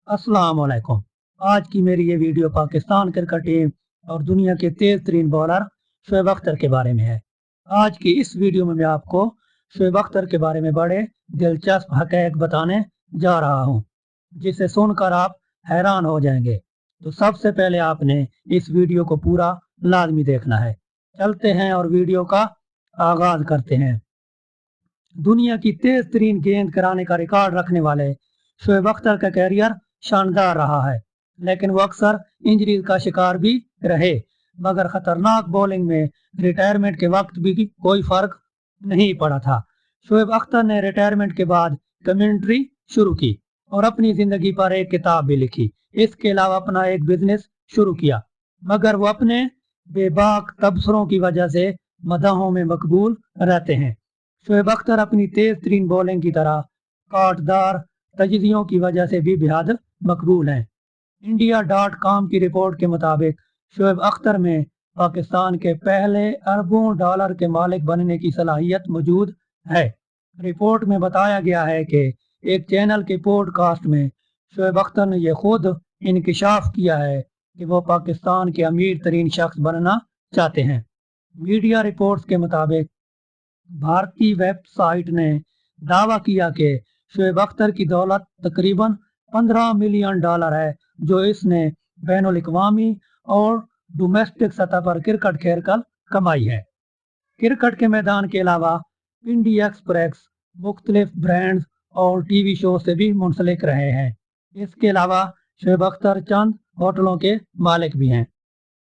अस्सलाम वालेकुम। आज की मेरी ये वीडियो पाकिस्तान क्रिकेट टीम और दुनिया के तेज तरीन बॉलर शोएब अख्तर के बारे में है। आज की इस वीडियो में मैं आपको शोएब अख्तर के बारे में बड़े दिलचस्प हक़ाइक़ बताने जा रहा हूँ, जिसे सुनकर आप हैरान हो जाएंगे। तो सबसे पहले आपने इस वीडियो को पूरा लाजमी देखना है। चलते हैं और वीडियो का आगाज करते हैं। दुनिया की तेज तरीन गेंद कराने का रिकॉर्ड रखने वाले शोएब अख्तर का कैरियर शानदार रहा है, लेकिन वो अक्सर इंजरीज का शिकार भी रहे। मगर खतरनाक बॉलिंग में रिटायरमेंट के वक्त भी कोई फर्क नहीं पड़ा था। शोएब अख्तर ने रिटायरमेंट के बाद कमेंट्री शुरू की और अपनी जिंदगी पर एक किताब भी लिखी। इसके अलावा अपना एक बिजनेस शुरू किया, मगर वो अपने बेबाक तबसरों की वजह से मदाहों में मकबूल रहते हैं। शोएब अख्तर अपनी तेज तरीन बॉलिंग की तरह काटदार तजजियों की वजह से भी बेहद मकबूल हैं। India.com की रिपोर्ट के मुताबिक शोएब अख्तर में पाकिस्तान के पहले अरबों डॉलर के मालिक बनने की सलाहियत मौजूद है। रिपोर्ट में बताया गया है कि एक चैनल के पॉडकास्ट में शोएब अख्तर ने यह खुद इंकिशाफ किया है कि वो पाकिस्तान के अमीर तरीन शख्स बनना चाहते हैं। मीडिया रिपोर्ट्स के मुताबिक भारतीय वेबसाइट ने दावा किया कि शोएब अख्तर की दौलत तकरीबन 15 मिलियन डॉलर है, जो इसने बैनुल-अक़वामी और डोमेस्टिक सतह पर क्रिकेट खेलकर कमाई है। क्रिकेट के मैदान के अलावा इंडिया एक्सप्रेस मुख्तलिफ ब्रांड्स और टीवी शो से भी मुंसलिक रहे हैं। इसके अलावा शोएब अख्तर चंद होटलों के मालिक भी हैं।